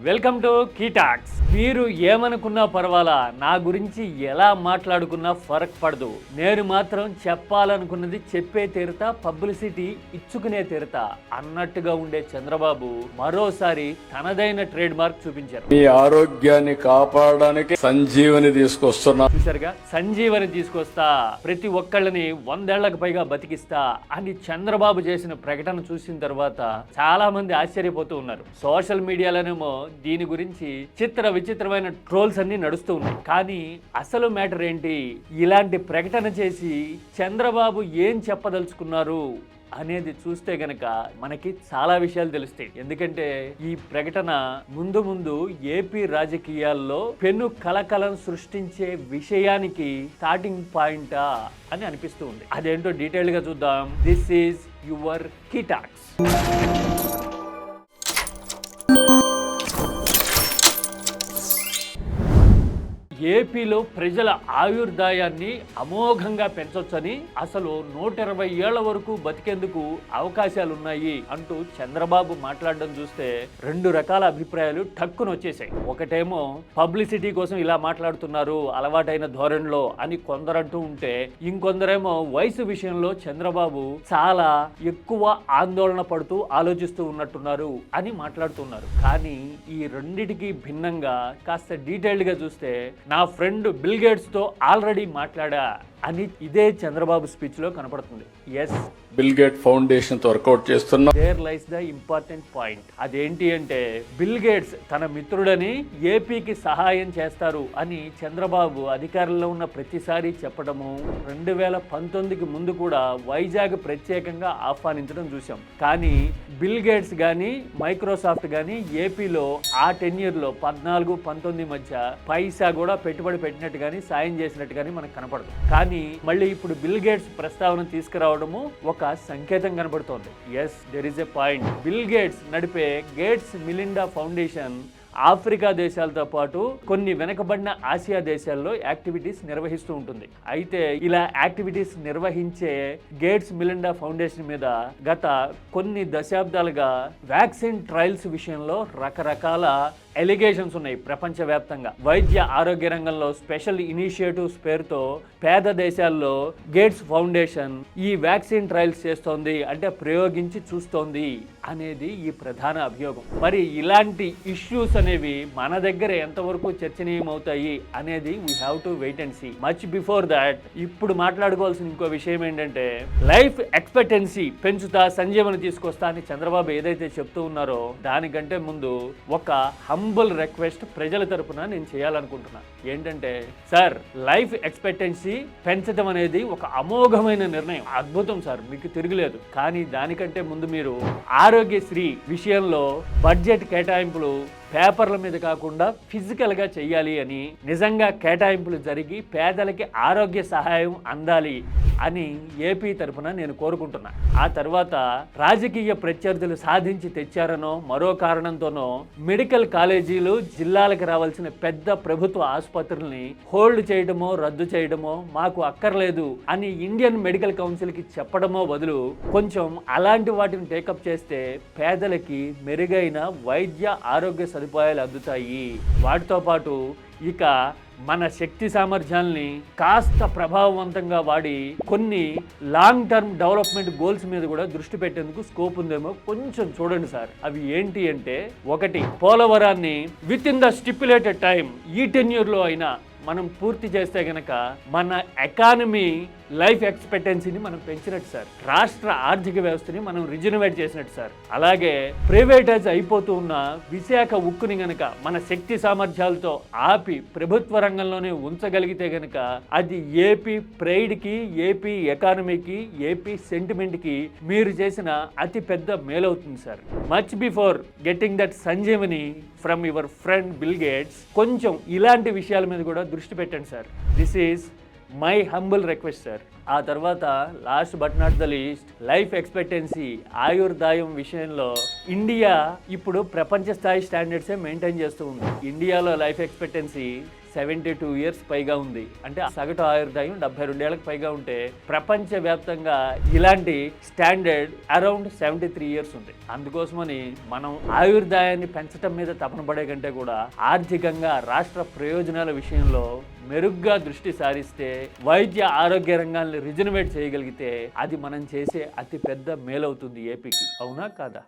Welcome to కీటాక్స్. మీరు ఏమనుకున్నా పర్వాలా, నా గురించి ఎలా మాట్లాడుకున్నా ఫరక్ పడదు. నేను మాత్రం చెప్పాలనుకున్నది చెప్పే తీరుతా, పబ్లిసిటీ ఇచ్చుకునే తీరుతా అన్నట్టుగా ఉండే చంద్రబాబు మరోసారి తనదైన ట్రేడ్ మార్క్ చూపించారు. మీ ఆరోగ్యాన్ని కాపాడడానికి సంజీవని తీసుకొస్తున్నా. చూసారుగా, సంజీవని తీసుకొస్తా, ప్రతి ఒక్కళ్ళని 100 ఏళ్లకు పైగా బతికిస్తా అని చంద్రబాబు చేసిన ప్రకటన చూసిన తర్వాత చాలా మంది ఆశ్చర్యపోతూ ఉన్నారు. సోషల్ మీడియాలోనేమో దీని గురించి విచిత్రమైన ట్రోల్స్ అన్ని నడుస్తూ ఉన్నాయి. కానీ అసలు మ్యాటర్ ఏంటి, ఇలాంటి ప్రకటన చేసి చంద్రబాబు ఏం చెప్పదలుచుకున్నారు అనేది చూస్తే గనక మనకి చాలా విషయాలు తెలుస్తాయి. ఎందుకంటే ఈ ప్రకటన ముందు ఏపీ రాజకీయాల్లో పెను కలకలం సృష్టించే విషయానికి స్టార్టింగ్ పాయింటా అని అనిపిస్తూ ఉంది. అదేంటో డీటెయిల్ గా చూద్దాం. దిస్ ఈజ్ యువర్ కీటాక్స్. ఏపీలో ప్రజల ఆయుర్దాయాన్ని అమోఘంగా పెంచొచ్చని, అసలు 120 ఏళ్ల వరకు బతికేందుకు అవకాశాలున్నాయి అంటూ చంద్రబాబు మాట్లాడడం చూస్తే 2 రకాల అభిప్రాయాలు టక్కున వచ్చేసాయి. ఒకటేమో పబ్లిసిటీ కోసం ఇలా మాట్లాడుతున్నారు అలవాటైన ధోరణిలో అని కొందరంటూ ఉంటే, ఇంకొందరేమో వయసు విషయంలో చంద్రబాబు చాలా ఎక్కువ ఆందోళన పడుతూ ఆలోచిస్తూ ఉన్నట్టున్నారు అని మాట్లాడుతున్నారు. కానీ ఈ రెండిటికి భిన్నంగా కాస్త డీటెయిల్డ్ గా చూస్తే, నా ఫ్రెండ్ బిల్ గేట్స్ తో ఆల్రెడీ మాట్లాడా అని ఇదే చంద్రబాబు స్పీచ్ లో కనపడుతుంది. ఎస్, బిల్ గేట్ ఫౌండేషన్ తో వర్కౌట్ చేస్తున్నా. There lies the important point. అదేంటి అంటే, బిల్ గేట్స్ తన మిత్రుడని ఏపీకి సహాయం చేస్తారు అని చంద్రబాబు అధికారంలో ఉన్న ప్రతిసారి చెప్పడము, 2019కి ముందు కూడా వైజాగ్ ప్రత్యేకంగా ఆహ్వానించడం చూసాం. కానీ బిల్ గేట్స్ కానీ మైక్రోసాఫ్ట్ కానీ ఏపీలో ఆ టెన్యూర్లో 14-19 మధ్య పైసా కూడా పెట్టుబడి పెట్టినట్టు కానీ సాయం చేసినట్టు కానీ మనకు కనపడదు. కానీ మళ్ళీ ఇప్పుడు బిల్ గేట్స్ ప్రస్తావన తీసుకురావడము ఒక సంకేతం కనబడుతోంది. Yes, there is a point. Bill Gates నడిపే గేట్స్ మిలిండా ఫౌండేషన్ ఆఫ్రికా దేశాలతో పాటు కొన్ని వెనకబడిన ఆసియా దేశాల్లో యాక్టివిటీస్ నిర్వహిస్తూ ఉంటుంది. అయితే ఇలా యాక్టివిటీస్ నిర్వహించే గేట్స్ మిలిండా ఫౌండేషన్ మీద గత కొన్ని దశాబ్దాలుగా వ్యాక్సిన్ ట్రయల్స్ విషయంలో రకరకాల ఎలిగేషన్స్ ఉన్నాయి. ప్రపంచవ్యాప్తంగా వైద్య ఆరోగ్య రంగంలో స్పెషల్ ఇనిషియేటివ్స్ పేరుతో పేద దేశాల్లో గేట్స్ ఫౌండేషన్ ఈ వ్యాక్సిన్ ట్రయల్స్ చేస్తోంది, అంటే ప్రయోగించి చూస్తోంది అనేది ఈ ప్రధాన అభియోగం. మరి ఇలాంటి ఇష్యూస్ అనేవి మన దగ్గర ఎంతవరకు చర్చనీయమవుతాయి అనేది we have to wait and see. Much before that, ఇప్పుడు మాట్లాడుకోవాల్సిన ఇంకో విషయం ఏంటంటే, లైఫ్ ఎక్స్పెక్టెన్సీ పెంచుతా, సంజీవని తీసుకొస్తా అని చంద్రబాబు ఏదైతే చెప్తూ ఉన్నారో, దానికంటే ముందు ఒక హంబుల్ రిక్వెస్ట్ ప్రజల తరపున నేను చేయాలనుకుంటున్నా. ఏంటంటే, సార్, లైఫ్ ఎక్స్పెక్టెన్సీ పెంచడం అనేది ఒక అమోఘమైన నిర్ణయం, అద్భుతం సార్, మీకు తిరుగులేదు. కానీ దానికంటే ముందు మీరు ఆరోగ్యశ్రీ విషయంలో బడ్జెట్ కేటాయింపులు పేపర్ల మీద కాకుండా ఫిజికల్గా చెయ్యాలి అని, నిజంగా కేటాయింపులు జరిగి పేదలకి ఆరోగ్య సహాయం అందాలి అని ఏపీ తరఫున నేను కోరుకుంటున్నా. ఆ తర్వాత రాజకీయ ప్రత్యర్థులు సాధించి తెచ్చారనో మరో కారణంతోనో మెడికల్ కాలేజీలు, జిల్లాలకు రావాల్సిన పెద్ద ప్రభుత్వ ఆసుపత్రుల్ని హోల్డ్ చేయడమో రద్దు చేయడమో మాకు అక్కర్లేదు అని ఇండియన్ మెడికల్ కౌన్సిల్కి చెప్పడమో బదులు కొంచెం అలాంటి వాటిని టేకప్ చేస్తే పేదలకి మెరుగైన వైద్య ఆరోగ్య సదుపాయాలు అందుతాయి. వాటితో పాటు ఇక మన శక్తి సామర్థ్యాల్ని కాస్త ప్రభావవంతంగా వాడి కొన్ని లాంగ్ టర్మ్ డెవలప్మెంట్ గోల్స్ మీద కూడా దృష్టి పెట్టేందుకు స్కోప్ ఉందేమో కొంచెం చూడండి సార్. అవి ఏంటి అంటే, 1, పోలవరాన్ని with in the stipulated time ఈ టెన్యూర్లో అయినా మనం పూర్తి చేస్తే గనక మన ఎకానమీ లైఫ్ ఎక్స్పెక్టెన్సీని మనం పెంచినట్టు సార్, రాష్ట్ర ఆర్థిక వ్యవస్థని మనం రిజనవేట్ చేసినట్టు సార్. అలాగే ప్రైవేటైజ్ అయిపోతూ ఉన్న విశాఖ ఉక్కుని గనక మన శక్తి సామర్థ్యాలతో ఆపి ప్రభుత్వ రంగంలోనే ఉంచగలిగితే గనక అది ఏపీ ప్రైడ్కి, ఏపీ ఎకానమీకి, ఏపీ సెంటిమెంట్కి మీరు చేసిన అతి పెద్ద మేలవుతుంది sir. Much before getting that Sanjeevani from your friend Bill Gates, కొంచెం ఇలాంటి విషయాల మీద కూడా దృష్టి పెట్టండి sir. This is my humble request sir. ఆ తర్వాత last but not the least, life expectancy ఆయుర్దాయం విషయంలో ఇండియా ఇప్పుడు ప్రపంచ స్థాయి స్టాండర్డ్సే మెయింటైన్ చేస్తూ ఉంది. ఇండియాలో లైఫ్ ఎక్స్పెక్టెన్సీ 72 ఇయర్స్ పైగా ఉంది. అంటే సగటు ఆయుర్దాయం 72 ఏళ్ళకి పైగా ఉంటే ప్రపంచవ్యాప్తంగా ఇలాంటి స్టాండర్డ్ అరౌండ్ 73 ఇయర్స్ ఉంది. అందుకోసమని మనం ఆయుర్దాయాన్ని పెంచడం మీద తపన పడే కంటే కూడా ఆర్థికంగా రాష్ట్ర ప్రయోజనాల విషయంలో మెరుగ్గా దృష్టి సారిస్తే, వైద్య ఆరోగ్య రంగాన్ని రిజనవేట్ చేయగలిగితే అది మనం చేసే అతి పెద్ద మేలవుతుంది ఏపీకి. అవునా కాదా?